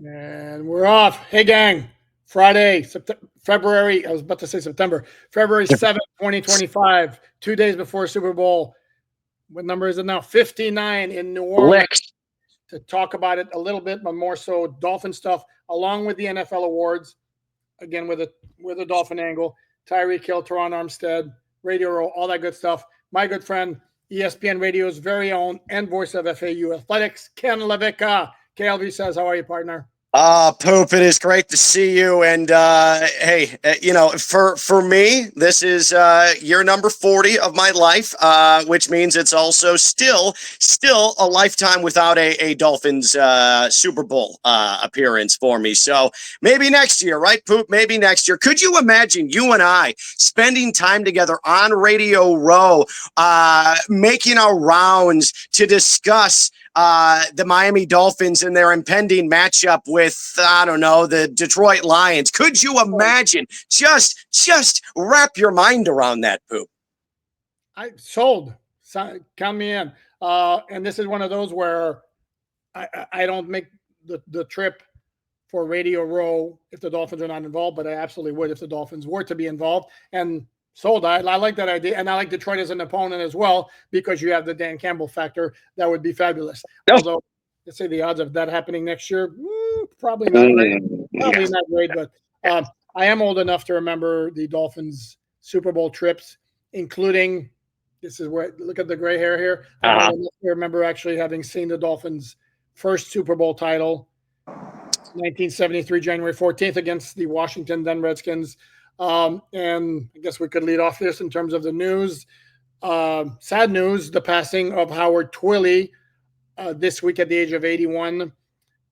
And we're off. Hey, gang. Friday, February, I was about to say September, February 7th, 2025, 2 days before Super Bowl. What number is it now? 59 in New Orleans. Licks. To talk about it a little bit, but more so Dolphin stuff, along with the NFL awards. Again, with a Dolphin angle. Tyreek Hill, Terron, Armstead, Radio Row, all that good stuff. My good friend, ESPN Radio's very own and voice of FAU Athletics, Ken LaVicka. KLV says, how are you, partner? Poop, it is great to see you. And hey, for me, this is year number 40 of my life, which means it's also still a lifetime without a Dolphins Super Bowl appearance for me. So maybe next year, right, Poop? Maybe next year. Could you imagine you and I spending time together on Radio Row, making our rounds to discuss the Miami Dolphins and their impending matchup with, I don't know, the Detroit Lions? Could you imagine? Just wrap your mind around that, Poop. I sold. Count me in. And this is one of those where I don't make the trip for Radio Row if the Dolphins are not involved, but I absolutely would if the Dolphins were to be involved. And sold. I like that idea. And I like Detroit as an opponent as well, because you have the Dan Campbell factor. That would be fabulous. Although, let's say the odds of that happening next year, probably not great. Probably not great, but I am old enough to remember the Dolphins Super Bowl trips, including, this is where, look at the gray hair here. I remember actually having seen the Dolphins' first Super Bowl title, 1973, January 14th, against the Washington then Redskins. And I guess we could lead off this in terms of the news. Sad news, the passing of Howard Twilley this week at the age of 81,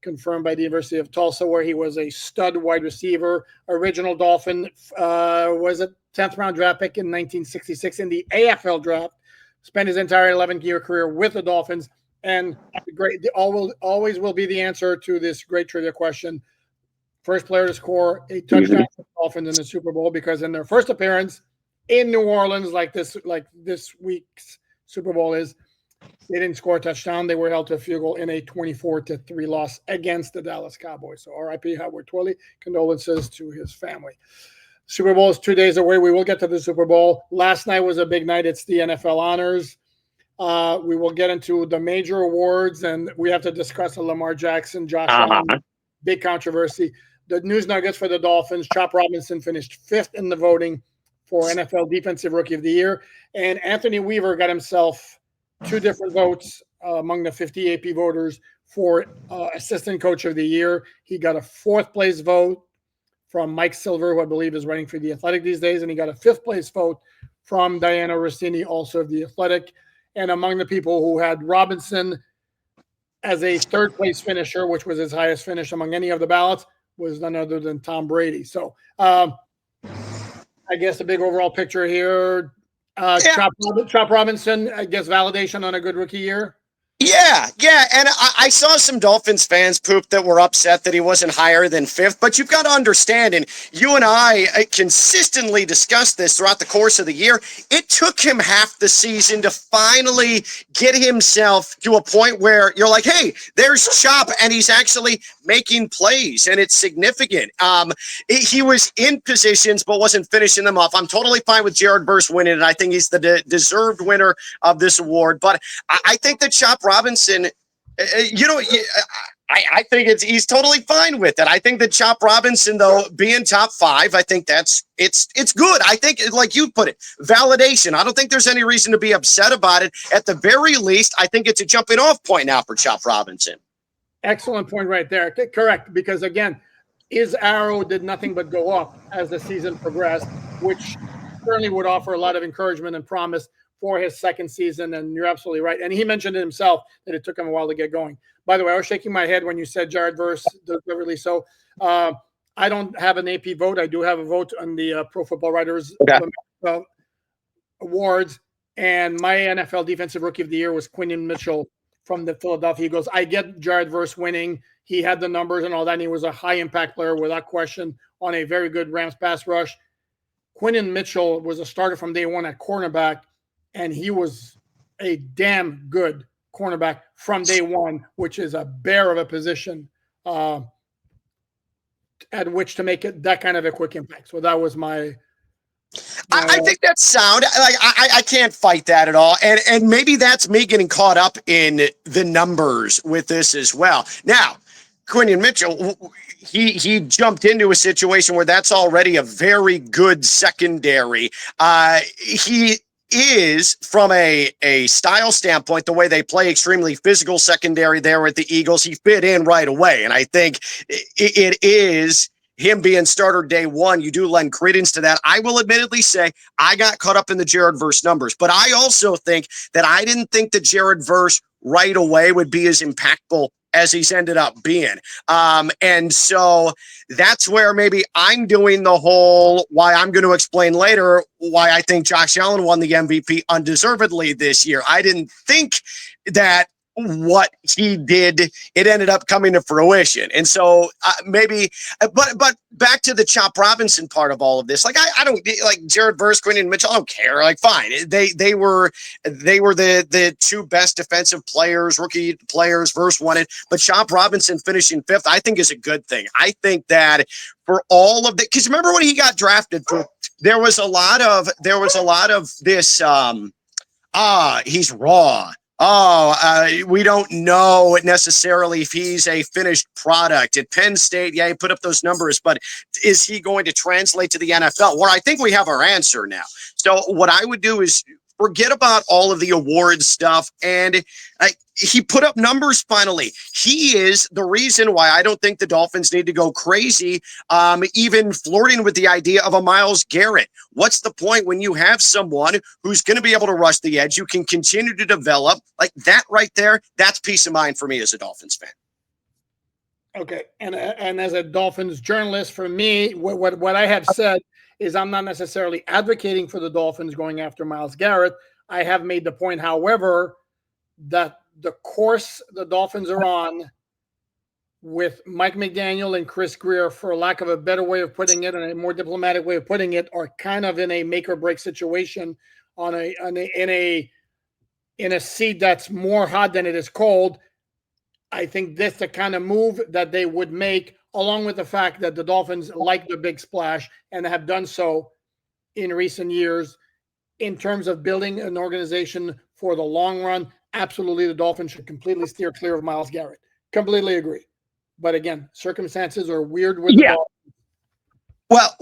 confirmed by the University of Tulsa, where he was a stud wide receiver. Original Dolphin, was a 10th round draft pick in 1966 in the AFL draft. Spent his entire 11-year career with the Dolphins. And always will be the answer to this great trivia question. First player to score a touchdown for the Dolphins in the Super Bowl, because in their first appearance in New Orleans, like this week's Super Bowl is, they didn't score a touchdown. They were held to a field goal in a 24-3 loss against the Dallas Cowboys. So R.I.P. Howard Twilley. Condolences to his family. Super Bowl is 2 days away. We will get to the Super Bowl. Last night was a big night. It's the NFL honors. We will get into the major awards, and we have to discuss the Lamar Jackson, Josh Allen, big controversy. The news nuggets for the Dolphins: Chop Robinson finished 5th in the voting for NFL Defensive Rookie of the Year. And Anthony Weaver got himself 2 different votes among the 50 AP voters for Assistant Coach of the Year. He got a 4th place vote from Mike Silver, who I believe is running for the Athletic these days. And he got a 5th place vote from Diana Rossini, also of the Athletic. And among the people who had Robinson as a 3rd place finisher, which was his highest finish among any of the ballots, was none other than Tom Brady. So I guess the big overall picture here, Chop Robinson, I guess validation on a good rookie year. Yeah. And I saw some Dolphins fans, Poop, that were upset that he wasn't higher than 5th. But you've got to understand, and you and I consistently discussed this throughout the course of the year, it took him half the season to finally get himself to a point where you're like, hey, there's Chop, and he's actually making plays, and it's significant. He was in positions but wasn't finishing them off. I'm totally fine with Jared Verse winning, and I think he's the deserved winner of this award. But I think that Chop Robinson, I think he's totally fine with it. I think that Chop Robinson, though, being top 5, I think it's good. I think, like you put it, validation. I don't think there's any reason to be upset about it. At the very least, I think it's a jumping off point now for Chop Robinson. Excellent point right there. Correct, because again, his arrow did nothing but go up as the season progressed, which certainly would offer a lot of encouragement and promise for his second season. And you're absolutely right. And he mentioned it himself that it took him a while to get going. By the way, I was shaking my head when you said Jared Verse deliberately. So I don't have an AP vote. I do have a vote on the Pro Football Writers Awards. And my NFL Defensive Rookie of the Year was Quinton Mitchell from the Philadelphia Eagles. I get Jared Verse winning. He had the numbers and all that. And he was a high impact player without question on a very good Rams pass rush. Quinton Mitchell was a starter from day one at cornerback, and he was a damn good cornerback from day one, which is a bear of a position. at which to make it that kind of a quick impact. So that was my. I think that's sound. Like I can't fight that at all, and maybe that's me getting caught up in the numbers with this as well. Now, Quinion Mitchell, he jumped into a situation where that's already a very good secondary. He is, from a style standpoint, the way they play, extremely physical secondary there with the Eagles. He fit in right away, and I think it is him being starter day one. You do lend credence to that. I will admittedly say I got caught up in the Jared Verse numbers, but I also think that I didn't think that Jared Verse right away would be as impactful as he's ended up being. And so that's where maybe I'm doing the whole, why I'm going to explain later why I think Josh Allen won the MVP undeservedly this year. I didn't think that what he did, it ended up coming to fruition. And so maybe, but back to the Chop Robinson part of all of this, like I don't like Jared Verse, Quinion Mitchell. I don't care. Like, fine. They were the two best defensive players, rookie players. Verse won it, but Chop Robinson finishing fifth, I think, is a good thing. I think that for all of the, because remember when he got drafted, there was a lot of this. He's raw. We don't know necessarily if he's a finished product. At Penn State, yeah, he put up those numbers, but is he going to translate to the NFL? Well, I think we have our answer now. So what I would do is forget about all of the awards stuff. And he put up numbers finally. He is the reason why I don't think the Dolphins need to go crazy, even flirting with the idea of a Myles Garrett. What's the point when you have someone who's going to be able to rush the edge, you can continue to develop like that right there? That's peace of mind for me as a Dolphins fan. Okay. And as a Dolphins journalist, for me, what I have said is I'm not necessarily advocating for the Dolphins going after Myles Garrett. I have made the point, however, that the course the Dolphins are on with Mike McDaniel and Chris Greer, for lack of a better way of putting it and a more diplomatic way of putting it, are kind of in a make or break situation in a seat that's more hot than it is cold. I think this the kind of move that they would make, along with the fact that the Dolphins like the big splash and have done so in recent years in terms of building an organization for the long run. Absolutely, the Dolphins should completely steer clear of Myles Garrett. Completely agree. But again, circumstances are weird with the Dolphins. Well,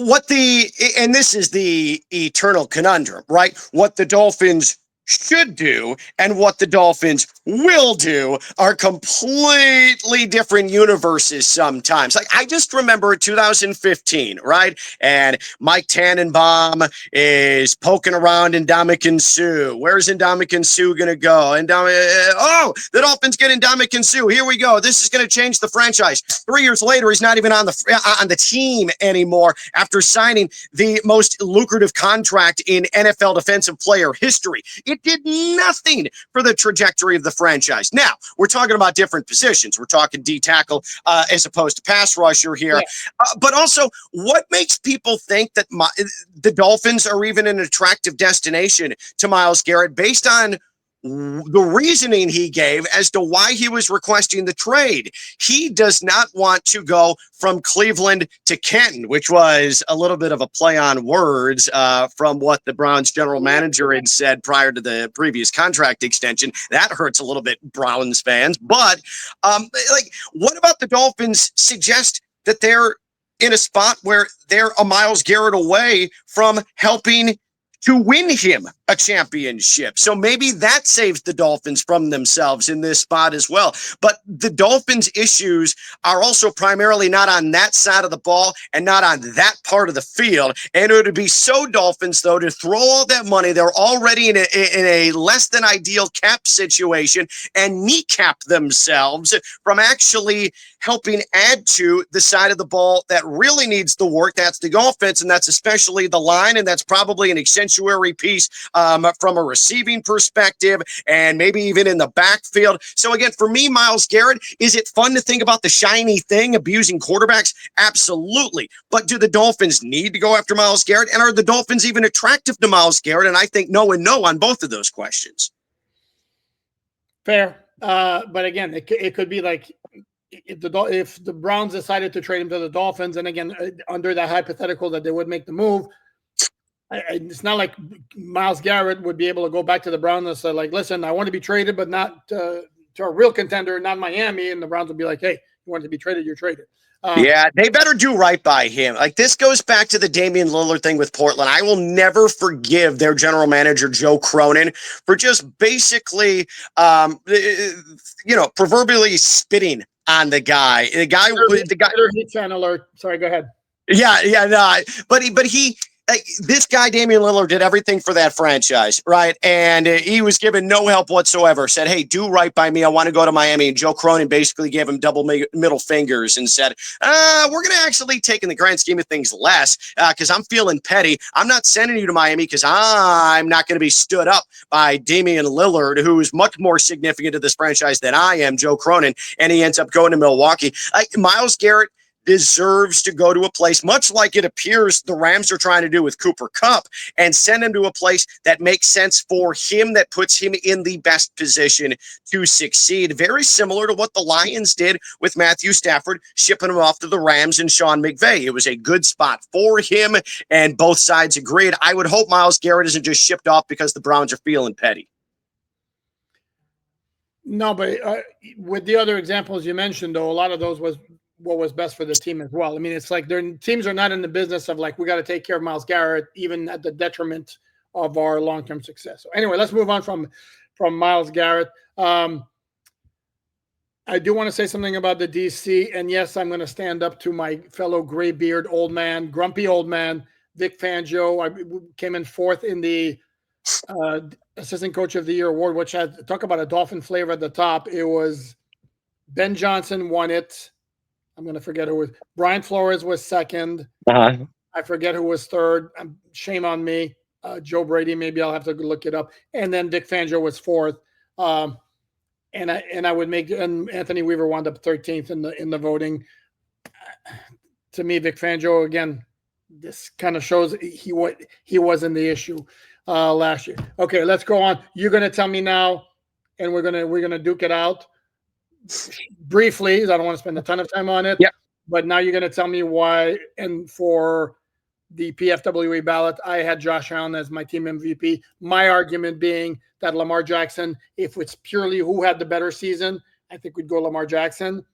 and this is the eternal conundrum, right? What the Dolphins should do and what the Dolphins will do are completely different universes sometimes. Like, I just remember 2015, right? And Mike Tannenbaum is poking around in Ndamukong Suh. Where's Ndamukong Suh going to go? And the Dolphins get Ndamukong Suh. Here we go. This is going to change the franchise. 3 years later, he's not even on the team anymore after signing the most lucrative contract in NFL defensive player history. It did nothing for the trajectory of the franchise. Now, we're talking about different positions. We're talking D tackle as opposed to pass rusher here. Yeah. But also, what makes people think that the Dolphins are even an attractive destination to Myles Garrett based on the reasoning he gave as to why he was requesting the trade? He does not want to go from Cleveland to Canton, which was a little bit of a play on words from what the Browns general manager had said prior to the previous contract extension. That hurts a little bit, Browns fans. But what about the Dolphins suggest that they're in a spot where they're a Myles Garrett away from helping to win him a championship? So maybe that saves the Dolphins from themselves in this spot as well. But the Dolphins' issues are also primarily not on that side of the ball and not on that part of the field. And it would be so Dolphins, though, to throw all that money. They're already in a less than ideal cap situation and kneecap themselves from actually helping add to the side of the ball that really needs the work. That's the offense, and that's especially the line, and that's probably an accentuary piece from a receiving perspective and maybe even in the backfield. So again, for me, Myles Garrett, is it fun to think about the shiny thing, abusing quarterbacks? Absolutely. But do the Dolphins need to go after Myles Garrett? And are the Dolphins even attractive to Myles Garrett? And I think no and no on both of those questions. Fair. But again, it could be like if the Browns decided to trade him to the Dolphins, and again, under that hypothetical that they would make the move, it's not like Myles Garrett would be able to go back to the Browns and say, like, listen, I want to be traded, but not to a real contender, not Miami. And the Browns would be like, hey, you want to be traded, you're traded. Yeah, they better do right by him. Like, this goes back to the Damian Lillard thing with Portland. I will never forgive their general manager, Joe Cronin, for just basically, proverbially spitting on the guy. The guy. Heat fan alert. Sorry, go ahead. Yeah, no, but he. This guy, Damian Lillard, did everything for that franchise, right? And he was given no help whatsoever. Said, hey, do right by me. I want to go to Miami. And Joe Cronin basically gave him double middle fingers and said, we're going to actually take, in the grand scheme of things, less because I'm feeling petty. I'm not sending you to Miami because I'm not going to be stood up by Damian Lillard, who is much more significant to this franchise than I am, Joe Cronin. And he ends up going to Milwaukee. Myles Garrett deserves to go to a place, much like it appears the Rams are trying to do with Cooper Kupp, and send him to a place that makes sense for him, that puts him in the best position to succeed. Very similar to what the Lions did with Matthew Stafford, shipping him off to the Rams and Sean McVay. It was a good spot for him, and both sides agreed. I would hope Myles Garrett isn't just shipped off because the Browns are feeling petty. No, but with the other examples you mentioned, though, a lot of those was what was best for the team as well. I mean, it's like their teams are not in the business of like, we got to take care of Myles Garrett, even at the detriment of our long-term success. So anyway, let's move on from Myles Garrett. I do want to say something about the DC, and yes, I'm going to stand up to my fellow graybeard old man, grumpy old man, Vic Fangio. I came in fourth in the Assistant Coach of the Year award, which had talk about a Dolphin flavor at the top. It was Ben Johnson won it. I'm going to forget who was. Brian Flores was second. I forget who was third. Shame on me. Joe Brady, maybe I'll have to look it up. And then Vic Fangio was fourth. And I would make, and Anthony Weaver wound up 13th in the voting. To me, Vic Fangio, again, this kind of shows he wasn't the issue last year. Okay, let's go on. You're going to tell me now, and we're gonna duke it out briefly. I don't want to spend a ton of time on it. Yeah. But now you're going to tell me why. And for the PFWE ballot, I had Josh Allen as my team MVP. My argument being that Lamar Jackson, if it's purely who had the better season, I think we'd go Lamar Jackson.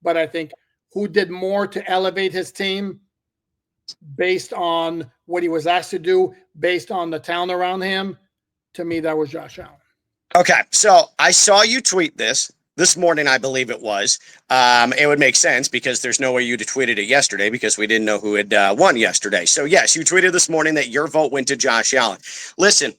But I think who did more to elevate his team based on what he was asked to do, based on the talent around him, to me, that was Josh Allen. Okay, so I saw you tweet this morning, I believe it was. It would make sense because there's no way you'd have tweeted it yesterday because we didn't know who had won yesterday. So, yes, you tweeted this morning that your vote went to Josh Allen. Listen,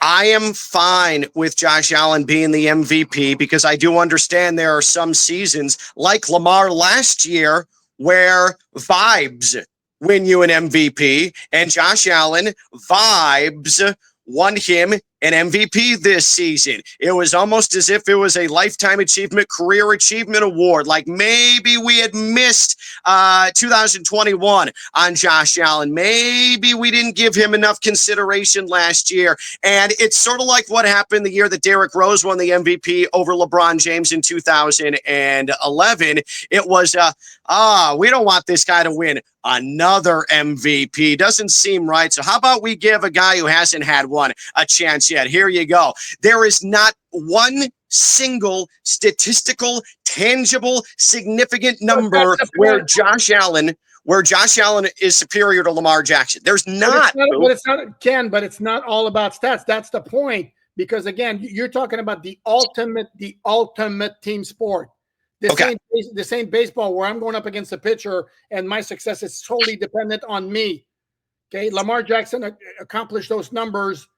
I am fine with Josh Allen being the MVP because I do understand there are some seasons like Lamar last year where vibes win you an MVP, and Josh Allen vibes won him an MVP this season. It was almost as if it was a lifetime achievement, career achievement award. Like maybe we had missed 2021 on Josh Allen. Maybe we didn't give him enough consideration last year. And it's sort of like what happened the year that Derrick Rose won the MVP over LeBron James in 2011. It was, we don't want this guy to win another MVP. Doesn't seem right. So how about we give a guy who hasn't had one a chance yet? Here you go. There is not one single statistical, tangible, significant number where Josh Allen is superior to Lamar Jackson. There's not. But it's not all about stats. That's the point. Because again, you're talking about the ultimate team sport. This ain't baseball where I'm going up against a pitcher and my success is totally dependent on me. Okay, Lamar Jackson accomplished those numbers.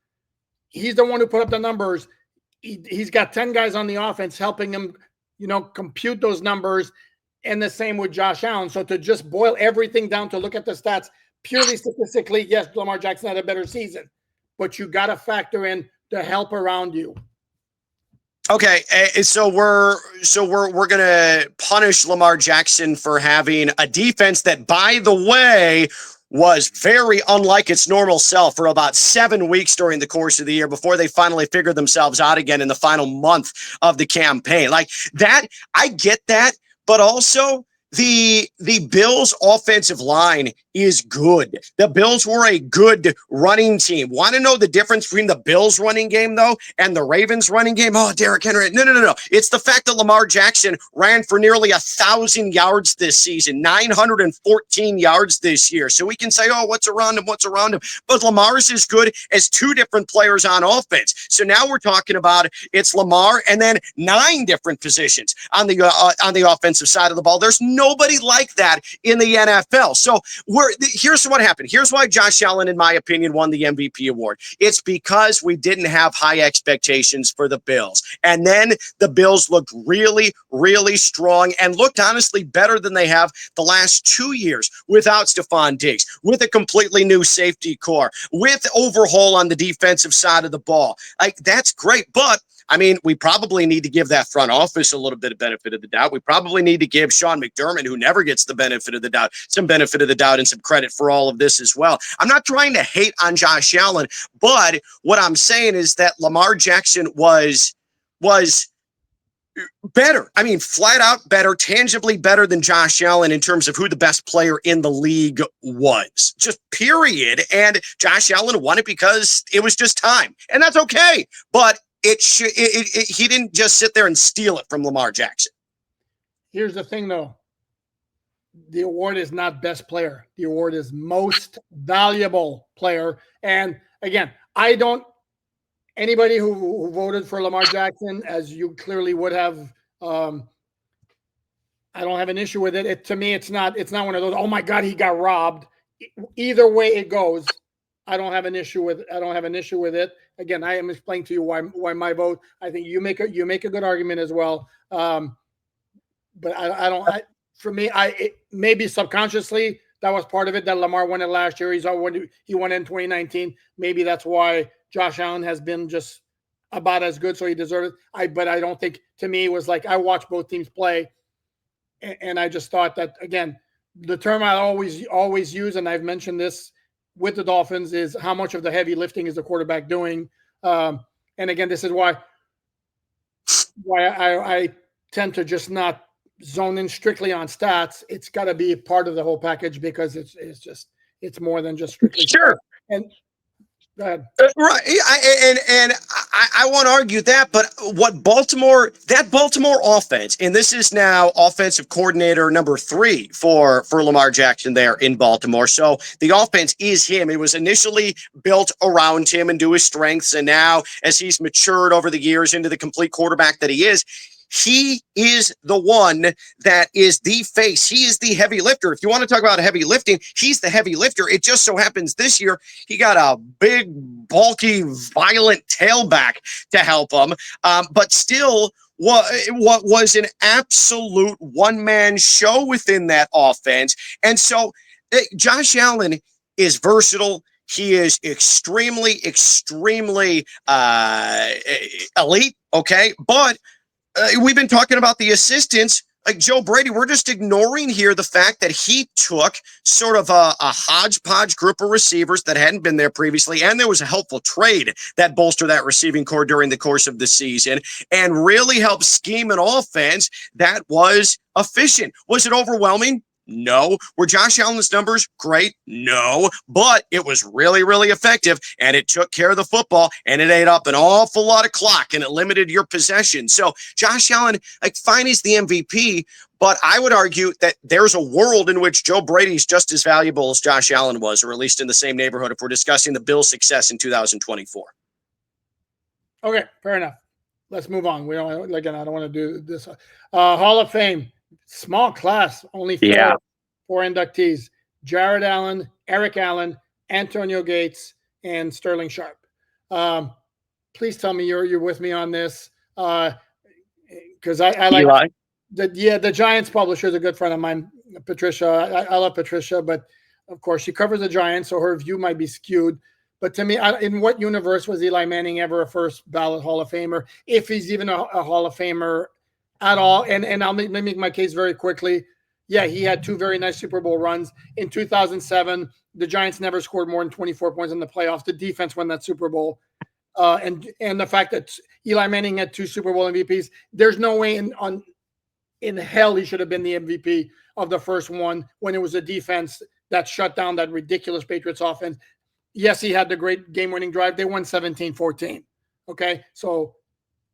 He's the one who put up the numbers. He's got 10 guys on the offense helping him, compute those numbers. And the same with Josh Allen. So to just boil everything down to look at the stats purely statistically, yes, Lamar Jackson had a better season, but you got to factor in the help around you. Okay, so we're gonna punish Lamar Jackson for having a defense that, by the way, was very unlike its normal self for about 7 weeks during the course of the year before they finally figured themselves out again in the final month of the campaign. Like that, I get that. but also the Bills' offensive line is good. The Bills were a good running team. Want to know the difference between the Bills' running game, though, and the Ravens' running game? Oh, Derrick Henry. No. It's the fact that Lamar Jackson ran for nearly 1,000 yards this season, 914 yards this year. So we can say, oh, what's around him? But Lamar's as good as two different players on offense. So now we're talking about it's Lamar and then 9 different positions on the offensive side of the ball. There's nobody like that in the NFL. So here's what happened. Here's why Josh Allen, in my opinion, won the MVP award. It's because we didn't have high expectations for the Bills. And then the Bills looked really, really strong and looked honestly better than they have the last 2 years without Stephon Diggs, with a completely new safety core, with overhaul on the defensive side of the ball. Like, that's great. But I mean, we probably need to give that front office a little bit of benefit of the doubt. We probably need to give Sean McDermott, who never gets the benefit of the doubt, some benefit of the doubt and some credit for all of this as well. I'm not trying to hate on Josh Allen, but what I'm saying is that Lamar Jackson was better. I mean, flat out better, tangibly better than Josh Allen in terms of who the best player in the league was. Just period. And Josh Allen won it because it was just time. And that's okay. But he didn't just sit there and steal it from Lamar Jackson. Here's the thing, though. The award is not best player. The award is most valuable player. And again, anybody who voted for Lamar Jackson, as you clearly would have, I don't have an issue with it. To me, it's not one of those, oh my God, he got robbed. Either way it goes, I don't have an issue with it. Again, I am explaining to you why my vote. I think you make a good argument as well. But for me, maybe subconsciously that was part of it, that Lamar won it last year. He won it in 2019. Maybe that's why Josh Allen has been just about as good, so he deserved it. But I don't think, to me, it was like, I watched both teams play, and I just thought that, again, the term I always use, and I've mentioned this with the Dolphins, is how much of the heavy lifting is the quarterback doing. And again, this is why I tend to just not zone in strictly on stats. It's got to be part of the whole package, because it's more than just strictly sure. Stats. And go ahead. Right. I won't argue that, but that Baltimore offense, and this is now offensive coordinator number 3 for Lamar Jackson there in Baltimore. So the offense is him. It was initially built around him and to his strengths. And now, as he's matured over the years into the complete quarterback that he is the one that is the face. He is the heavy lifter. If you want to talk about heavy lifting, he's the heavy lifter. It just so happens this year he got a big, bulky, violent tailback to help him. But still, what was an absolute one-man show within that offense. And so Josh Allen is versatile. He is extremely, extremely elite. Okay, but we've been talking about the assistants like Joe Brady. We're just ignoring here the fact that he took sort of a hodgepodge group of receivers that hadn't been there previously, and there was a helpful trade that bolstered that receiving core during the course of the season and really helped scheme an offense that was efficient. Was it overwhelming? No. Were Josh Allen's numbers great? No. But it was really, really effective, and it took care of the football, and it ate up an awful lot of clock, and it limited your possession. So Josh Allen, fine, he's the MVP, but I would argue that there's a world in which Joe Brady's just as valuable as Josh Allen was, or at least in the same neighborhood, if we're discussing the Bills' success in 2024. Okay, fair enough. Let's move on. I don't want to do this. Hall of Fame. Small class, only four inductees: Jared Allen, Eric Allen, Antonio Gates, and Sterling Sharp. Please tell me you're with me on this, because I like Eli. The Giants publisher is a good friend of mine, Patricia. I love Patricia, but of course she covers the Giants, so her view might be skewed. But to me, in what universe was Eli Manning ever a first ballot Hall of Famer, if he's even a Hall of Famer at all? And let me make my case very quickly. Yeah, he had 2 very nice Super Bowl runs. In 2007, the Giants never scored more than 24 points in the playoffs. The defense won that Super Bowl. And the fact that Eli Manning had 2 Super Bowl MVPs, there's no way in in hell he should have been the MVP of the first one when it was a defense that shut down that ridiculous Patriots offense. Yes, he had the great game-winning drive. They won 17-14. Okay, so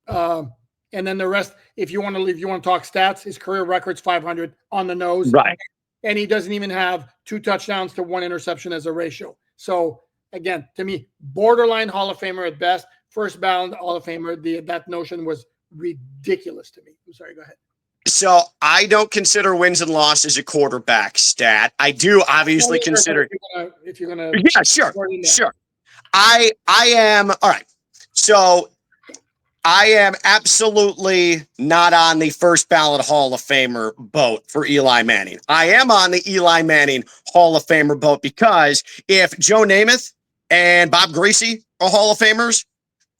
and then the rest, if you want to talk stats, his career record's 500 on the nose. Right. And he doesn't even have 2 touchdowns to 1 interception as a ratio. So again, to me, borderline Hall of Famer at best, first ballot Hall of Famer. That notion was ridiculous to me. I'm sorry, go ahead. So I don't consider wins and losses a quarterback stat. I do obviously consider. If you're gonna, yeah, sure. I am all right. So I am absolutely not on the first ballot Hall of Famer boat for Eli Manning. I am on the Eli Manning Hall of Famer boat because if Joe Namath and Bob Greasy are Hall of Famers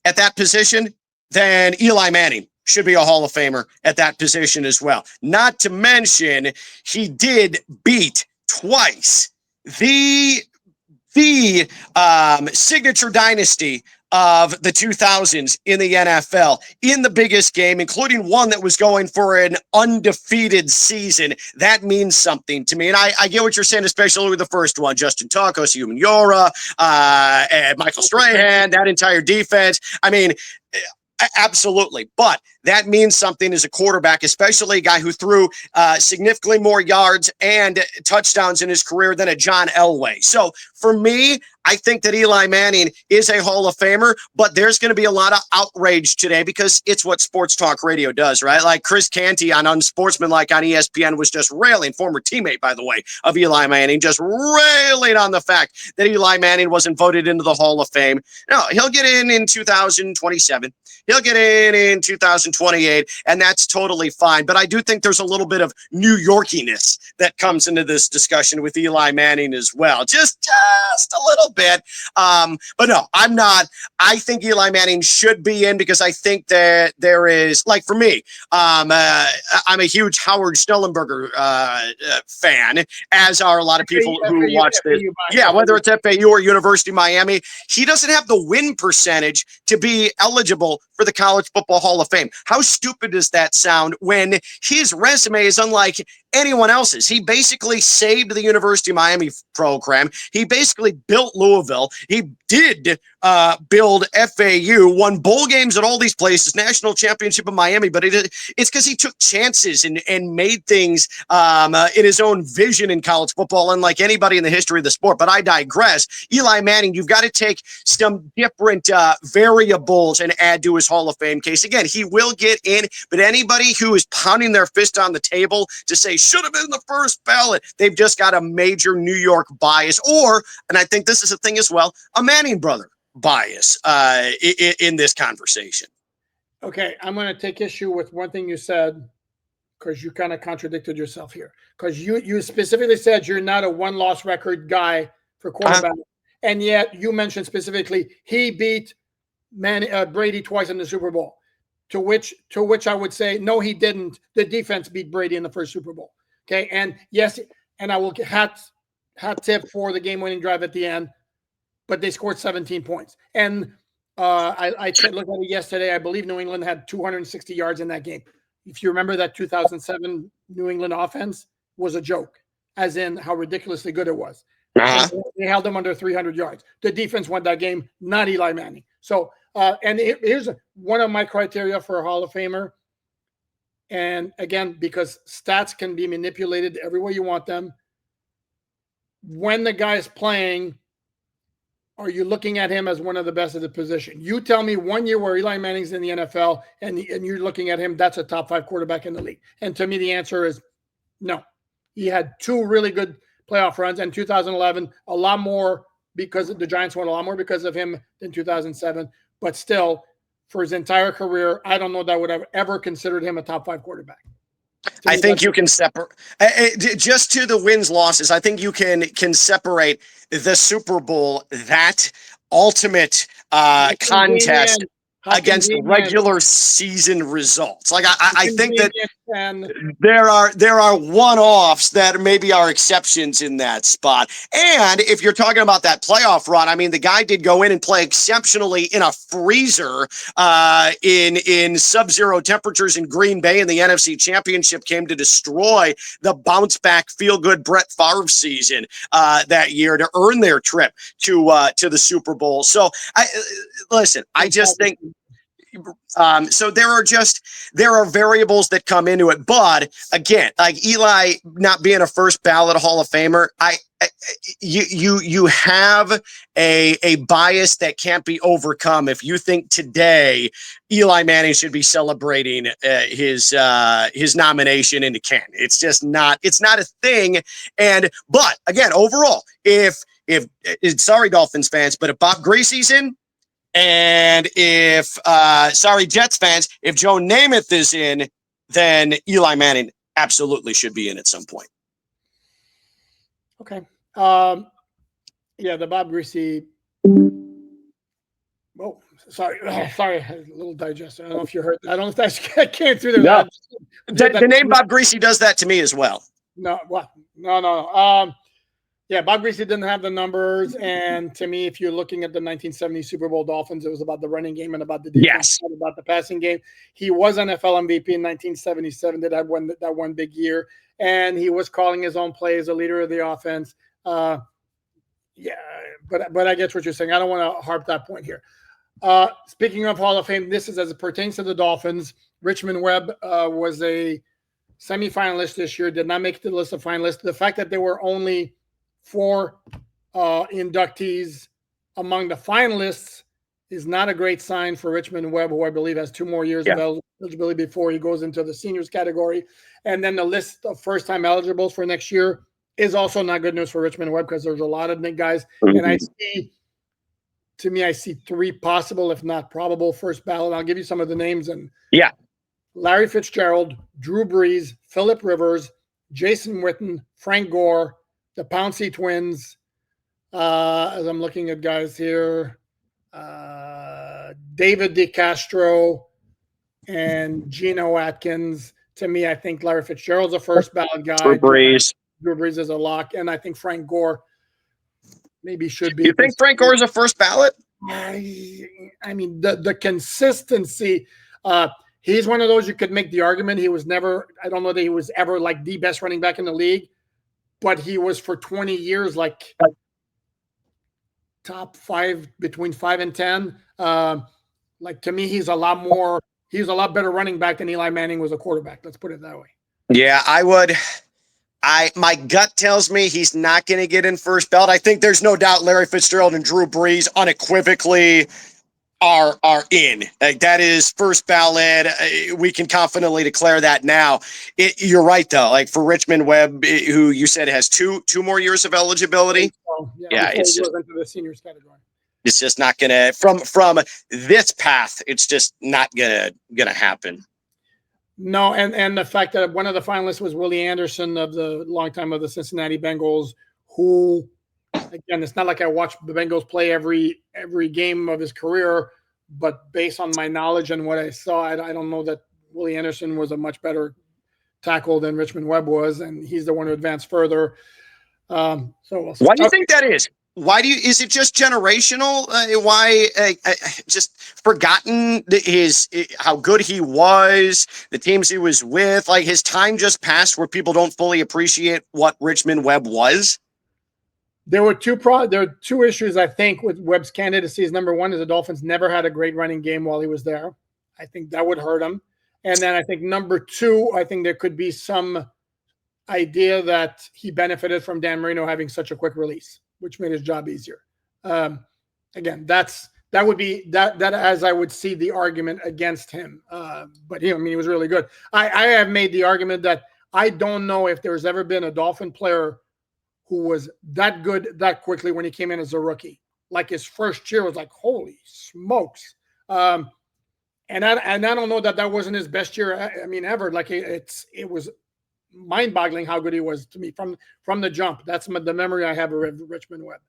at that position, then Eli Manning should be a Hall of Famer at that position as well. Not to mention, he did beat twice the signature dynasty of the 2000s in the NFL in the biggest game, including one that was going for an undefeated season. That means something to me. And I get what you're saying, especially with the first one, Justin Tucker, Yura, and Michael Strahan, that entire defense. I mean, absolutely. But that means something as a quarterback, especially a guy who threw significantly more yards and touchdowns in his career than a John Elway. So for me, I think that Eli Manning is a Hall of Famer, but there's going to be a lot of outrage today because it's what sports talk radio does, right? Like Chris Canty on Unsportsmanlike on ESPN was just railing, former teammate, by the way, of Eli Manning, just railing on the fact that Eli Manning wasn't voted into the Hall of Fame. No, he'll get in 2027. He'll get in 2028, and that's totally fine. But I do think there's a little bit of New Yorkiness that comes into this discussion with Eli Manning as well. Just a little bit. But no, I'm not. I think Eli Manning should be in because I think that there is, like for me, I'm a huge Howard Schnellenberger fan, as are a lot of people who watch this. Yeah, whether it's FAU or University of Miami, he doesn't have the win percentage to be eligible for the College Football Hall of Fame. How stupid does that sound when his resume is unlike anyone else's? He basically saved the University of Miami program. He basically built Louisville. He did build FAU, won bowl games at all these places, national championship in Miami, but it's because he took chances and made things in his own vision in college football, unlike anybody in the history of the sport. But I digress. Eli Manning, you've got to take some different variables and add to his Hall of Fame case. Again, he will get in, but anybody who is pounding their fist on the table to say should have been the first ballot, they've just got a major New York bias, or, and I think this is a thing as well, a Manning brother bias in this conversation. Okay, I'm going to take issue with one thing you said because you kind of contradicted yourself here. Because you specifically said you're not a one-loss record guy for quarterback, and yet you mentioned specifically he beat Brady twice in the Super Bowl. To which I would say no, he didn't. The defense beat Brady in the first Super Bowl. Okay, and yes, and I will hat tip for the game-winning drive at the end, but they scored 17 points. And I looked at it yesterday. I believe New England had 260 yards in that game. If you remember, that 2007 New England offense was a joke, as in how ridiculously good it was. They held them under 300 yards. The defense won that game, not Eli Manning. So, and here's one of my criteria for a Hall of Famer. And again, because stats can be manipulated every way you want them. When the guy's playing, are you looking at him as one of the best at the position? You tell me 1 year where Eli Manning's in the NFL and you're looking at him, that's a top 5 quarterback in the league. And to me, the answer is no. He had 2 really good playoff runs, and 2011, a lot more because the Giants won a lot more because of him than 2007. But still, for his entire career, I don't know that I would have ever considered him a top 5 quarterback. I think you can separate just to the wins losses. I think you can separate the Super Bowl, that ultimate contest. How against convenient. regular season results. Like I think that And there are one-offs that maybe are exceptions in that spot. And if you're talking about that playoff run, I mean, the guy did go in and play exceptionally in a freezer in sub-zero temperatures in Green Bay, and the NFC Championship came to destroy the bounce-back feel-good Brett Favre season that year to earn their trip to the Super Bowl. So I just think. So there are variables that come into it, but again, like Eli not being a first ballot Hall of Famer, you have a bias that can't be overcome if you think today Eli Manning should be celebrating his nomination into Canton. It's just not a thing. But again, overall, if sorry Dolphins fans, but if Bob Gracie's in. And if, sorry, Jets fans, if Joe Namath is in, then Eli Manning absolutely should be in at some point. Okay. Yeah, the Bob Greasy. Oh, sorry. Sorry, I had a little digestion. I don't know if you heard. I don't know if that came through there. No. The name Bob Greasy does that to me as well. No, what? No. Yeah, Bob Greasy didn't have the numbers, and to me, if you're looking at the 1970 Super Bowl Dolphins, it was about the running game and about the defense, yes, about the passing game. He was NFL MVP in 1977. Did have that one big year, and he was calling his own plays, a leader of the offense. Yeah, but I get what you're saying. I don't want to harp that point here. Speaking of Hall of Fame, this is as it pertains to the Dolphins. Richmond Webb was a semifinalist this year. Did not make the list of finalists. The fact that there were only 4 inductees among the finalists is not a great sign for Richmond Webb, who I believe has 2 more years of eligibility before he goes into the seniors category. And then the list of first-time eligibles for next year is also not good news for Richmond Webb because there's a lot of guys. Mm-hmm. And I see 3 possible, if not probable, first ballot. I'll give you some of the names. And Larry Fitzgerald, Drew Brees, Phillip Rivers, Jason Witten, Frank Gore, the Pouncey twins, as I'm looking at guys here, David DeCastro and Geno Atkins. To me, I think Larry Fitzgerald's a first ballot guy. Drew Brees is a lock, and I think Frank Gore maybe should be. You think Frank Gore is a first ballot? I mean, the consistency. He's one of those you could make the argument. He was never. I don't know that he was ever like the best running back in the league. But he was for 20 years like top 5, between 5 and 10. Like to me, he's a lot better running back than Eli Manning was a quarterback. Let's put it that way. Yeah, my gut tells me he's not going to get in first ballot. I think there's no doubt Larry Fitzgerald and Drew Brees unequivocally are in. Like that is first ballot. We can confidently declare that now. You're right though. Like for Richmond Webb, who you said has two more years of eligibility. It's just into the seniors category. It's just not gonna from this path. It's just not gonna happen. No, and the fact that one of the finalists was Willie Anderson of the long time of the Cincinnati Bengals, who. Again, it's not like I watched the Bengals play every game of his career, but based on my knowledge and what I saw, I don't know that Willie Anderson was a much better tackle than Richmond Webb was, and he's the one who advanced further. Why do you think that is? Is it just generational? Just forgotten how good he was, the teams he was with, like his time just passed where people don't fully appreciate what Richmond Webb was? There were 2 issues, I think, with Webb's candidacy. Number one is the Dolphins never had a great running game while he was there. I think that would hurt him. And then I think number 2, I think there could be some idea that he benefited from Dan Marino having such a quick release, which made his job easier. Again, that would be that as I would see the argument against him. But he was really good. I have made the argument that I don't know if there's ever been a Dolphin player who was that good that quickly when he came in as a rookie. Like his first year was like, holy smokes. And I don't know that wasn't his best year, ever. Like it was mind-boggling how good he was to me from the jump. That's the memory I have of Richmond Webb.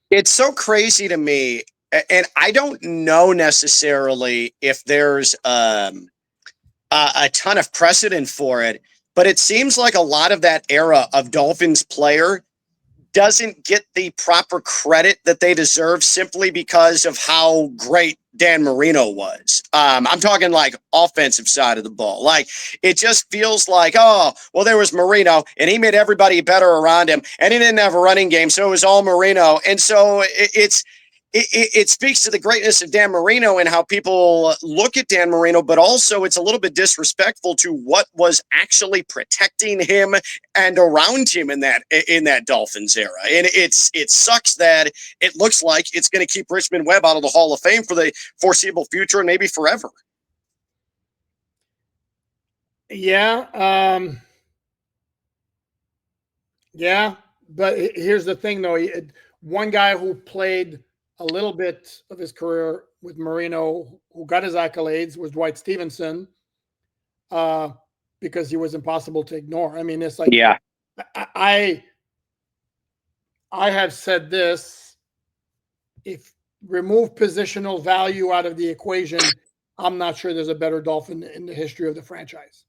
It's so crazy to me and I don't know necessarily if there's a ton of precedent for it, but it seems like a lot of that era of Dolphins player doesn't get the proper credit that they deserve simply because of how great Dan Marino was. I'm talking like offensive side of the ball. Like it just feels like, oh, well, there was Marino and he made everybody better around him and he didn't have a running game. So it was all Marino. And so it speaks to the greatness of Dan Marino and how people look at Dan Marino, but also it's a little bit disrespectful to what was actually protecting him and around him in that Dolphins era. And it sucks that it looks like it's going to keep Richmond Webb out of the Hall of Fame for the foreseeable future and maybe forever. Yeah. Yeah. But here's the thing, though. One guy who played a little bit of his career with Marino, who got his accolades, was Dwight Stevenson, because he was impossible to ignore. I mean, it's like, yeah, I have said this: if remove positional value out of the equation, I'm not sure there's a better Dolphin in the history of the franchise.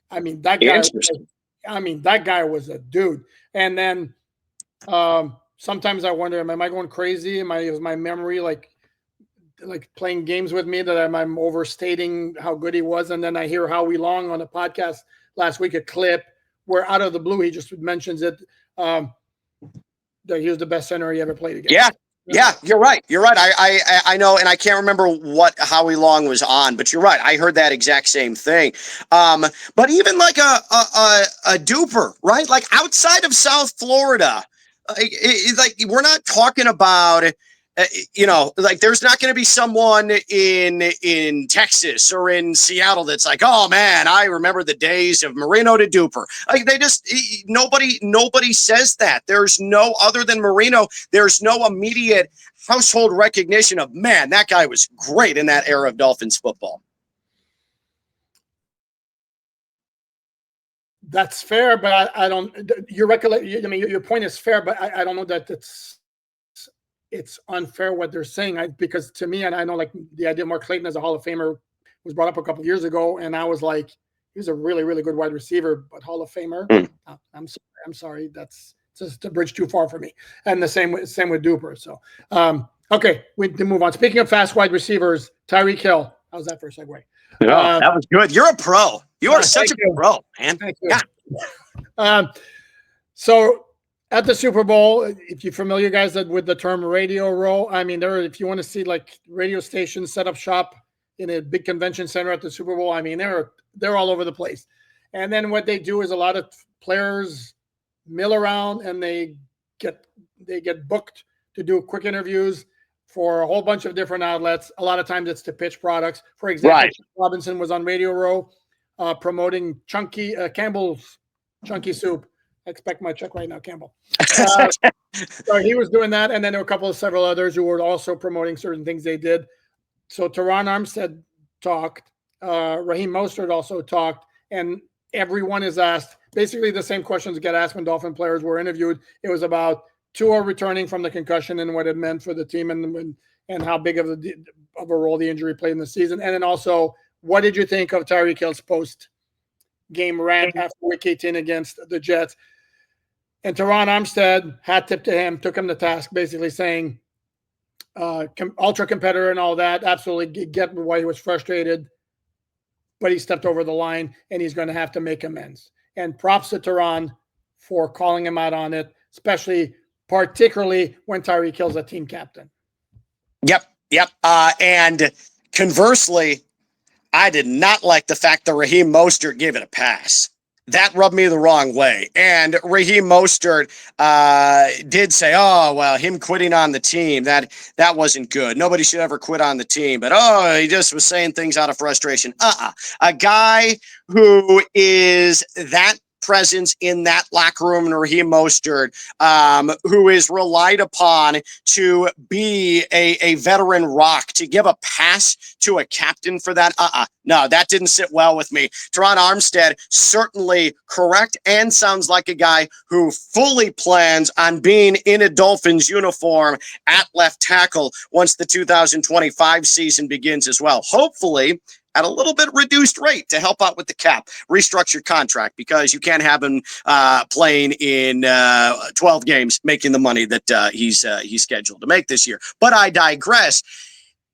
I mean, that guy was a dude. And then sometimes I wonder, am I going crazy? Is my memory like playing games with me that I'm overstating how good he was? And then I hear Howie Long on a podcast last week, a clip where out of the blue, he just mentions it, that he was the best center he ever played against. Yeah, you're right. I know, and I can't remember what Howie Long was on, but you're right. I heard that exact same thing. But even like a duper, right? Like outside of South Florida, like we're not talking about, like there's not going to be someone in Texas or in Seattle that's like, oh man, I remember the days of Marino to Duper. Like nobody says that. There's no, other than Marino, there's no immediate household recognition of, man, that guy was great in that era of Dolphins football. That's fair, but I don't. Your recollection. I mean, your point is fair, but I don't know that it's unfair what they're saying. Because to me, and I know like the idea of Mark Clayton as a Hall of Famer was brought up a couple of years ago, and I was like, he's a really, really good wide receiver, but Hall of Famer. I'm sorry, that's just a bridge too far for me. And the same with Duper. So okay, we can move on. Speaking of fast wide receivers, Tyreek Hill. How's that for a segue? That was good. You're a pro. You are such a pro, man. Thank you. Yeah. So at the Super Bowl, if you're familiar, guys, with the term radio row, I mean, if you want to see like radio stations set up shop in a big convention center at the Super Bowl, I mean, they're all over the place. And then what they do is a lot of players mill around and they get booked to do quick interviews for a whole bunch of different outlets. A lot of times it's to pitch products. For example, right. Robinson was on Radio Row promoting Campbell's Chunky Soup. I expect my check right now, Campbell. So he was doing that. And then there were several others who were also promoting certain things they did. So Terron Armstead talked. Raheem Mostert also talked. And everyone is asked basically the same questions get asked when Dolphin players were interviewed. It was about Tua returning from the concussion and what it meant for the team and how big of a role the injury played in the season. And then also, what did you think of Tyreek Hill's post-game rant after Week 18 against the Jets? And Terron Armstead, hat tip to him, took him to task, basically saying, ultra competitor and all that, absolutely get why he was frustrated, but he stepped over the line and he's going to have to make amends. And props to Terron for calling him out on it, particularly when Tyreek Hill's a team captain. Yep. And conversely, I did not like the fact that Raheem Mostert gave it a pass. That rubbed me the wrong way. And Raheem Mostert did say, oh, well, him quitting on the team, that wasn't good. Nobody should ever quit on the team. But, he just was saying things out of frustration. A guy who is that presence in that locker room, and Raheem Mostert, who is relied upon to be a veteran rock, to give a pass to a captain for that. No, that didn't sit well with me. Terron Armstead, certainly correct, and sounds like a guy who fully plans on being in a Dolphins uniform at left tackle once the 2025 season begins as well. Hopefully at a little bit reduced rate to help out with the cap, restructured contract, because you can't have him playing in 12 games, making the money that he's scheduled to make this year. But I digress.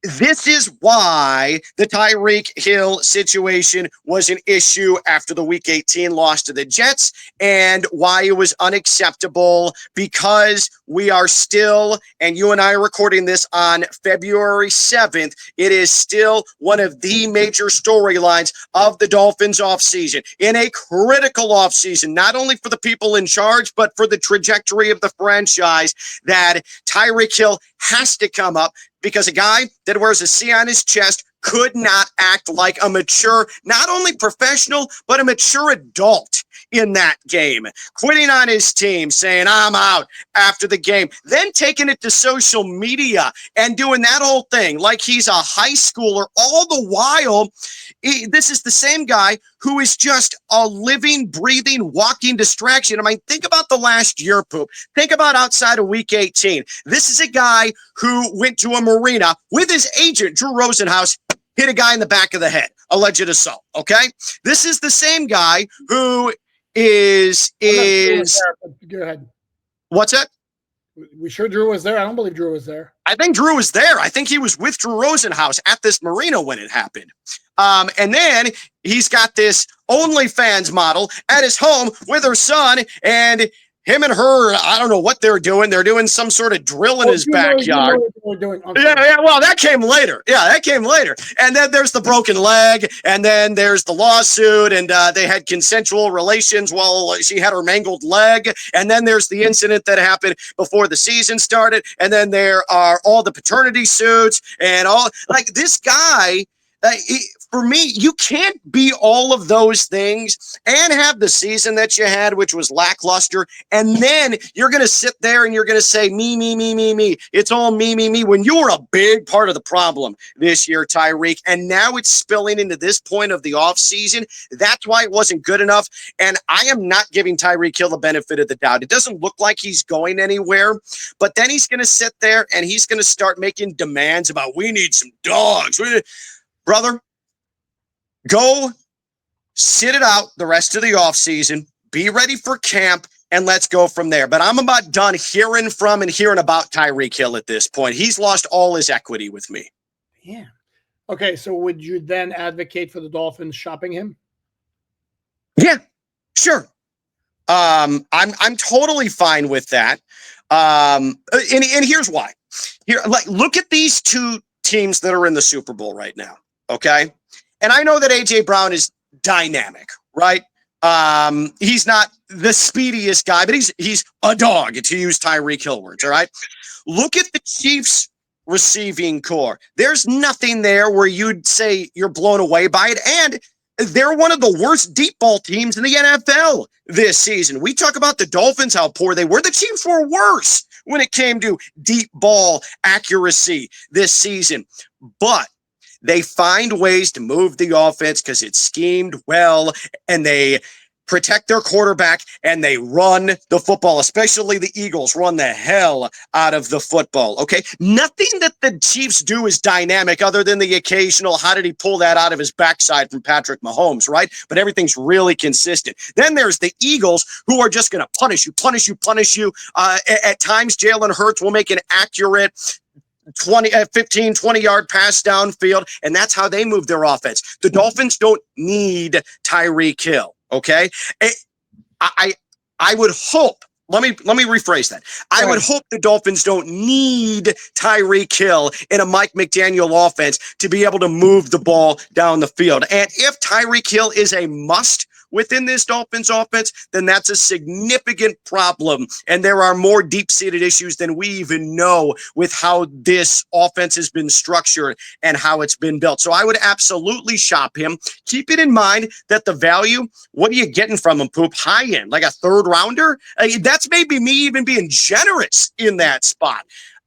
This is why the Tyreek Hill situation was an issue after the Week 18 loss to the Jets, and why it was unacceptable, because we are still, and you and I are recording this on February 7th, it is still one of the major storylines of the Dolphins offseason, in a critical offseason, not only for the people in charge, but for the trajectory of the franchise, that Tyreek Hill has to come up, because a guy that wears a C on his chest could not act like a mature, not only professional, but a mature adult in that game, quitting on his team, saying, I'm out after the game, then taking it to social media and doing that whole thing like he's a high schooler. All the while, this is the same guy who is just a living, breathing, walking distraction. I mean, think about the last year, Poop. Think about outside of Week 18. This is a guy who went to a marina with his agent, Drew Rosenhaus, hit a guy in the back of the head, alleged assault, okay? This is the same guy who is Go ahead. What's that? We sure Drew was there? I don't believe Drew was there. I think Drew was there. I think he was with Drew Rosenhaus at this marina when it happened. And then he's got this OnlyFans model at his home with her son, and him and her, I don't know what they're doing. They're doing some sort of drill in his backyard. Yeah, well, that came later. And then there's the broken leg, and then there's the lawsuit, and they had consensual relations while she had her mangled leg. And then there's the incident that happened before the season started. And then there are all the paternity suits and all. Like, this guy, for me, you can't be all of those things and have the season that you had, which was lackluster, and then you're going to sit there and you're going to say, me. It's all me, when you were a big part of the problem this year, Tyreek, and now it's spilling into this point of the offseason. That's why it wasn't good enough, and I am not giving Tyreek Hill the benefit of the doubt. It doesn't look like he's going anywhere, but then he's going to sit there and he's going to start making demands about, we need some dogs. Brother, go sit it out the rest of the offseason, be ready for camp, and let's go from there. But I'm about done hearing about Tyreek Hill at this point. He's lost all his equity with me. Yeah. Okay, so would you then advocate for the Dolphins shopping him? Yeah, sure. I'm totally fine with that. And here's why. Look at these two teams that are in the Super Bowl right now. Okay. And I know that A.J. Brown is dynamic, right? He's not the speediest guy, but he's a dog, to use Tyreek Hill words, all right? Look at the Chiefs receiving core. There's nothing there where you'd say you're blown away by it. And they're one of the worst deep ball teams in the NFL this season. We talk about the Dolphins, how poor they were. The Chiefs were worse when it came to deep ball accuracy this season. But they find ways to move the offense because it's schemed well, and they protect their quarterback and they run the football, especially the Eagles run the hell out of the football. Okay. Nothing that the Chiefs do is dynamic other than the occasional, how did he pull that out of his backside from Patrick Mahomes, right? But everything's really consistent. Then there's the Eagles, who are just going to punish you. At times, Jalen Hurts will make an accurate 15, 20-yard pass downfield, and that's how they move their offense. The Dolphins don't need Tyreek Hill, okay? I would hope, let me rephrase that. I would hope the Dolphins don't need Tyreek Hill in a Mike McDaniel offense to be able to move the ball down the field. And if Tyreek Hill is a must within this Dolphins offense, then that's a significant problem. And there are more deep-seated issues than we even know with how this offense has been structured and how it's been built. So I would absolutely shop him. Keep it in mind that the value, what are you getting from him, Poop? High end, like a third rounder? That's maybe me even being generous in that spot.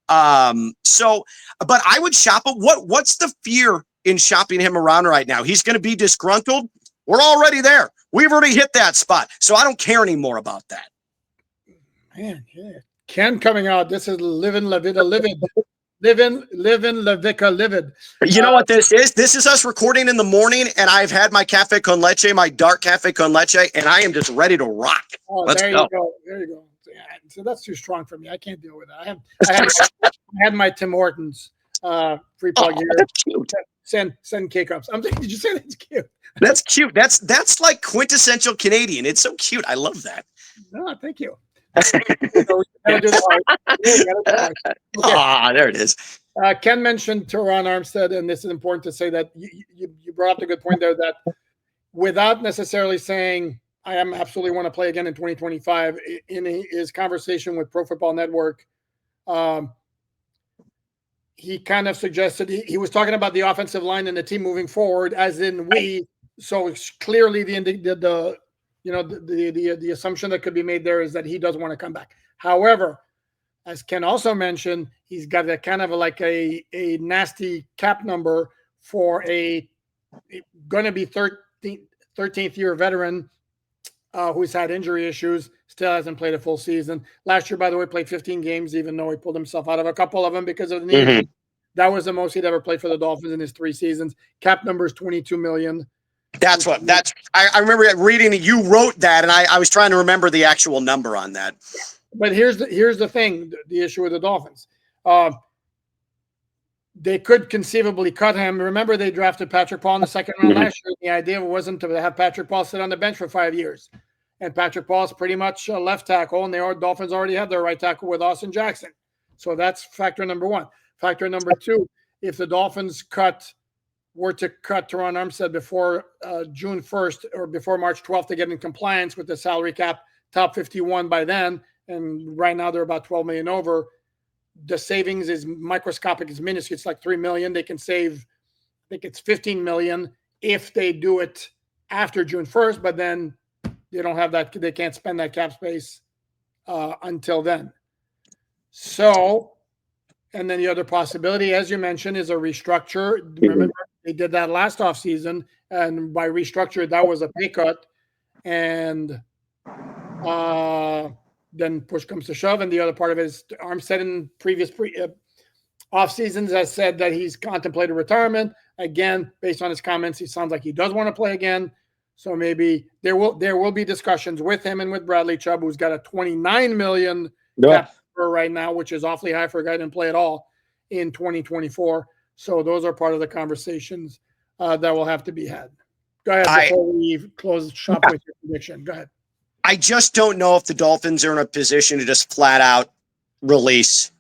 But I would shop him. What's the fear in shopping him around right now? He's going to be disgruntled. We're already there. We've already hit that spot. So I don't care anymore about that. Man, yeah. Ken coming out. This is living LaVicka livid. Living LaVicka livid. You know what this is? This is us recording in the morning, and I've had my cafe con leche, my dark cafe con leche, and I am just ready to rock. Oh, Let's there go. you go. There you go. Yeah, so that's too strong for me. I can't deal with that. I had my Tim Hortons free plug here. That's cute. Send K-cups. I'm saying, did you say that's cute? That's cute. That's like quintessential Canadian. It's so cute. I love that. No, thank you. So we gotta do the hard. Okay. There it is. Ken mentioned Terron Armstead, and this is important to say that you brought up a good point there, that without necessarily saying I am absolutely want to play again in 2025, in his conversation with Pro Football Network, he kind of suggested he was talking about the offensive line and the team moving forward, as in we. So it's clearly the assumption that could be made there is that he does want to come back. However, as Ken also mentioned, he's got a kind of like a nasty cap number for a going to be 13th year veteran who's had injury issues, still hasn't played a full season. Last year, by the way, played 15 games, even though he pulled himself out of a couple of them because of the knee. Mm-hmm. That was the most he'd ever played for the Dolphins in his 3 seasons. Cap number is $22 million. I remember reading it. You wrote that, and I was trying to remember the actual number on that. But here's the thing, the issue with the Dolphins. They could conceivably cut him. Remember, they drafted Patrick Paul in the second round last year. The idea wasn't to have Patrick Paul sit on the bench for 5 years. And Patrick Paul's pretty much a left tackle, and the Dolphins already have their right tackle with Austin Jackson. So that's factor number 1. Factor number 2, if the Dolphins were to cut Terron Armstead before June 1st or before March 12th to get in compliance with the salary cap, top 51 by then, and right now they're about 12 million over. The savings is microscopic, it's minuscule. It's like $3 million. They can save, I think it's $15 million if they do it after June 1st, but then they don't have that. They can't spend that cap space until then. So, and then the other possibility, as you mentioned, is a restructure. Remember, they did that last offseason, and by restructure, that was a pay cut. And then push comes to shove, and the other part of it is Armstead in previous off seasons has said that he's contemplated retirement. Again, based on his comments, he sounds like he does want to play again. So maybe there will be discussions with him and with Bradley Chubb, who's got a $29 million cap right now, which is awfully high for a guy who didn't play at all in 2024. So those are part of the conversations that will have to be had. Go ahead before we close shop with your prediction. Go ahead. I just don't know if the Dolphins are in a position to just flat out release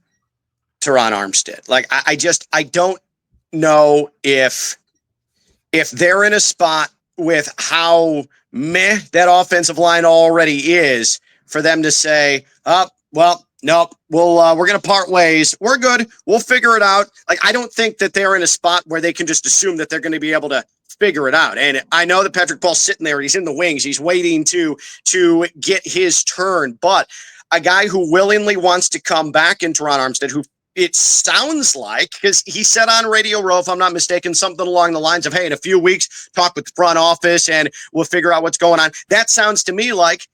Terron Armstead. Like, I don't know if they're in a spot with how meh that offensive line already is for them to say, well, nope, we're going to part ways. We're good. We'll figure it out. Like, I don't think that they're in a spot where they can just assume that they're going to be able to figure it out. And I know that Patrick Paul's sitting there. He's in the wings. He's waiting to get his turn. But a guy who willingly wants to come back in Terron Armstead, who it sounds like, because he said on Radio Row, if I'm not mistaken, something along the lines of, hey, in a few weeks, talk with the front office and we'll figure out what's going on. That sounds to me like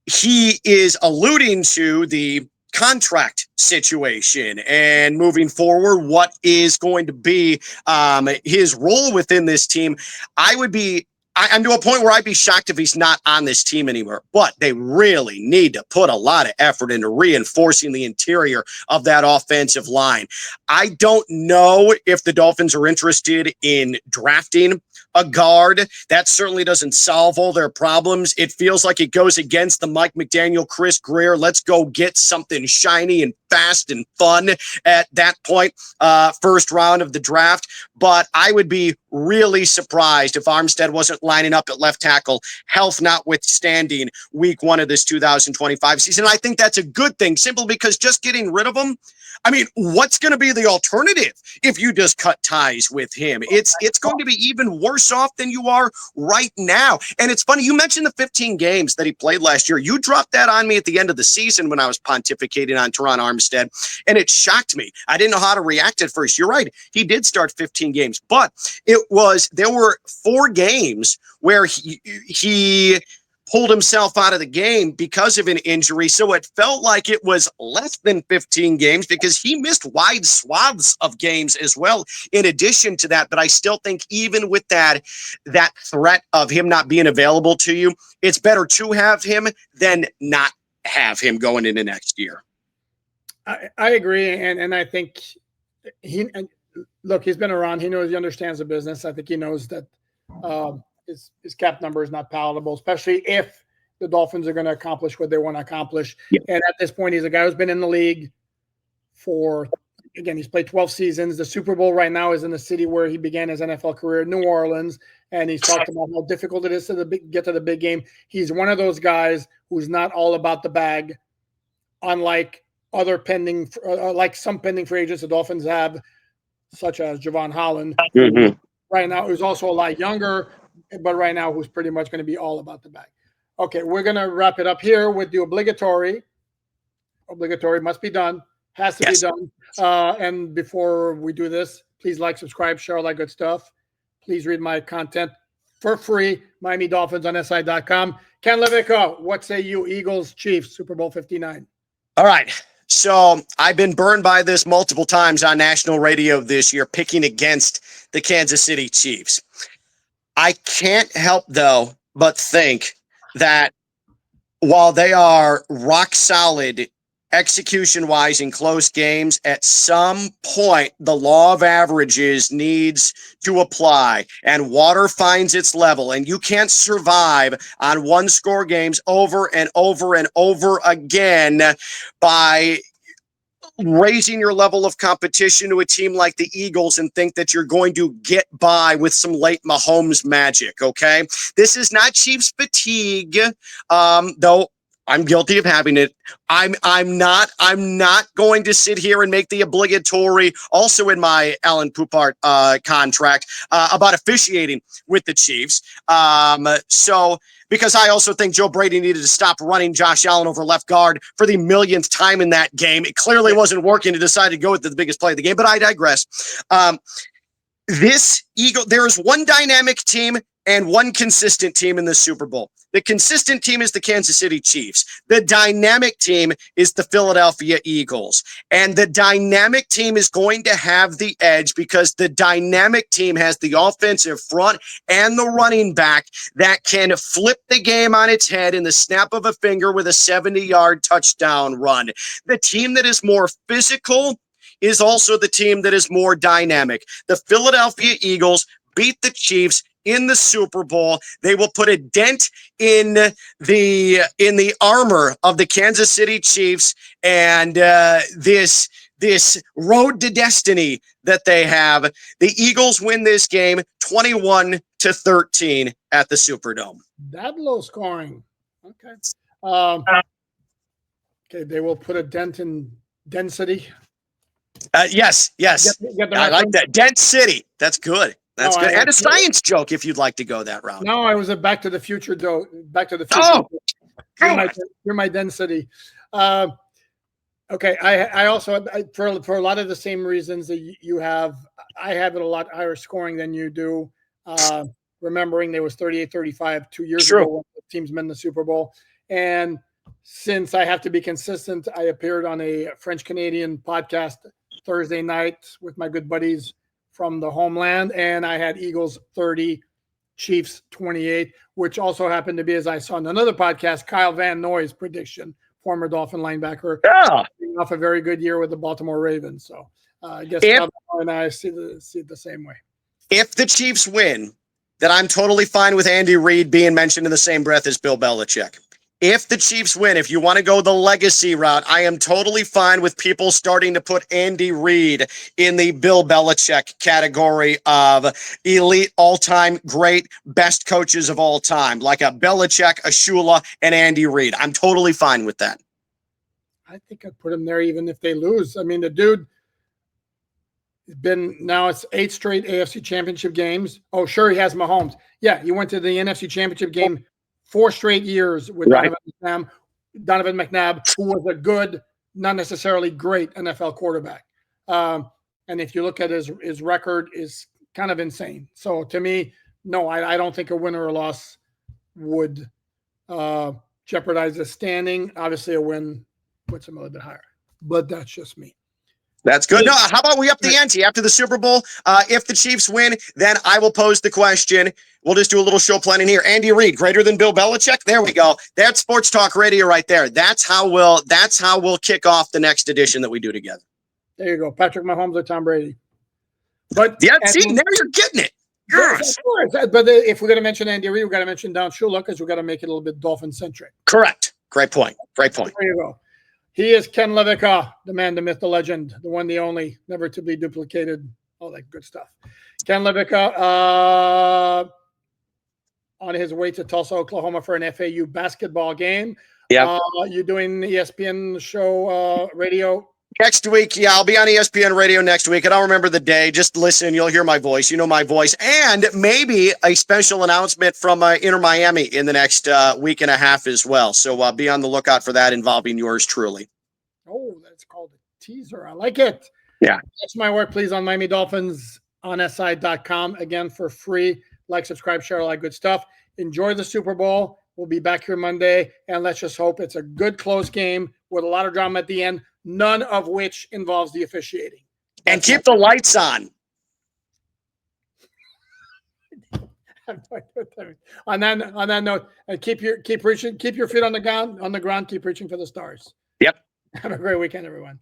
he is alluding to the contract situation and moving forward, what is going to be his role within this team. I'm to a point where I'd be shocked if he's not on this team anymore, but they really need to put a lot of effort into reinforcing the interior of that offensive line. I don't know if the Dolphins are interested in drafting a guard. That certainly doesn't solve all their problems. It feels like it goes against the Mike McDaniel, Chris Greer, let's go get something shiny and fast and fun at that point, first round of the draft. But I would be really surprised if Armstead wasn't lining up at left tackle, health notwithstanding, week 1 of this 2025 season. I think that's a good thing, simply because just getting rid of him, I mean, what's going to be the alternative if you just cut ties with him? It's going to be even worse off than you are right now. And it's funny, you mentioned the 15 games that he played last year. You dropped that on me at the end of the season when I was pontificating on Terron Armstead, and it shocked me. I didn't know how to react at first. You're right. He did start 15 games, but there were 4 games where he pulled himself out of the game because of an injury. So it felt like it was less than 15 games because he missed wide swaths of games as well in addition to that. But I still think even with that threat of him not being available to you, it's better to have him than not have him going into next year. I agree. And I think he's been around. He understands the business. I think he knows that his cap number is not palatable, especially if the Dolphins are going to accomplish what they want to accomplish. Yeah. And at this point, he's a guy who's been in the league he's played 12 seasons. The Super Bowl right now is in the city where he began his NFL career, New Orleans. And he's talked about how difficult it is to get to the big game. He's one of those guys who's not all about the bag, unlike other some pending free agents the Dolphins have, such as Javon Holland, who right now is also a lot younger, but right now who's pretty much going to be all about the bag. Okay, we're going to wrap it up here with the obligatory must be done, has to be done. And before we do this, please like, subscribe, share all that good stuff. Please read my content for free, Miami Dolphins on SI.com. Ken LaVicka, what say you, Eagles, Chiefs, Super Bowl 59? All right. So I've been burned by this multiple times on national radio this year, picking against the Kansas City Chiefs. I can't help, though, but think that while they are rock solid execution-wise in close games, at some point the law of averages needs to apply and water finds its level, and you can't survive on one-score games over and over and over again by raising your level of competition to a team like the Eagles and think that you're going to get by with some late Mahomes magic, okay? This is not Chiefs fatigue, though I'm guilty of having it. I'm not going to sit here and make the obligatory, also in my Alan Poupart contract, about officiating with the Chiefs. Because I also think Joe Brady needed to stop running Josh Allen over left guard for the millionth time in that game. It clearly wasn't working to decide to go with the biggest play of the game, but I digress. There is one dynamic team and one consistent team in the Super Bowl. The consistent team is the Kansas City Chiefs. The dynamic team is the Philadelphia Eagles. And the dynamic team is going to have the edge because the dynamic team has the offensive front and the running back that can flip the game on its head in the snap of a finger with a 70-yard touchdown run. The team that is more physical is also the team that is more dynamic. The Philadelphia Eagles beat the Chiefs in the Super Bowl. They will put a dent in the armor of the Kansas City Chiefs and this road to destiny that they have. The Eagles win this game 21-13 at the Superdome. That low scoring. Okay. Okay, they will put a dent in density. Yes. I like that. Dent City. That's good. That's good. And a science joke if you'd like to go that route. No, I was a Back to the Future joke. Back to the Future. Oh. You're my density. Okay. I also, for a lot of the same reasons that you have, I have it a lot higher scoring than you do. Remembering there was 38-35 2 years ago when the teams met in the Super Bowl. And since I have to be consistent, I appeared on a French-Canadian podcast Thursday night with my good buddies from the homeland, and I had Eagles 30, Chiefs 28, which also happened to be, as I saw in another podcast, Kyle Van Noy's prediction, former Dolphin linebacker, off a very good year with the Baltimore Ravens. So I guess Kyle and I see it the same way. If the Chiefs win, then I'm totally fine with Andy Reid being mentioned in the same breath as Bill Belichick. If the Chiefs win, if you want to go the legacy route, I am totally fine with people starting to put Andy Reid in the Bill Belichick category of elite, all-time great, best coaches of all time, like a Belichick, a Shula, and Andy Reid. I'm totally fine with that. I think I'd put him there even if they lose. I mean, the dude has been, now it's 8 straight AFC championship games. Oh, sure, he has Mahomes. Yeah, he went to the NFC championship game 4 straight years with Right. Donovan McNabb, who was a good, not necessarily great NFL quarterback. And if you look at his record, is kind of insane. So to me, no, I don't think a win or a loss would jeopardize the standing. Obviously, a win puts him a little bit higher, but that's just me. That's good. No, how about we up the ante after the Super Bowl? If the Chiefs win, then I will pose the question. We'll just do a little show planning here. Andy Reid, greater than Bill Belichick? There we go. That's Sports Talk Radio right there. That's how we'll kick off the next edition that we do together. There you go. Patrick Mahomes or Tom Brady. But yeah, see, now you're getting it. Yes. But if we're going to mention Andy Reid, we've got to mention Don Shula because we've got to make it a little bit Dolphin-centric. Correct. Great point. Great point. There you go. He is Ken LaVicka, the man, the myth, the legend, the one, the only, never to be duplicated, all that good stuff. Ken LaVicka on his way to Tulsa, Oklahoma for an FAU basketball game. Yeah. You're doing the ESPN show radio? Next week, yeah, I'll be on ESPN Radio next week. I don't remember the day. Just listen. You'll hear my voice. You know my voice. And maybe a special announcement from Inter Miami in the next week and a half as well. So be on the lookout for that involving yours truly. Oh, that's called a teaser. I like it. Yeah. That's my work, please, on Miami Dolphins on SI.com. Again, for free. Like, subscribe, share, all that good stuff. Enjoy the Super Bowl. We'll be back here Monday. And let's just hope it's a good, close game with a lot of drama at the end. None of which involves the officiating. And keep the lights on. On that note, and keep your feet on the ground, keep reaching for the stars. Yep. Have a great weekend, everyone.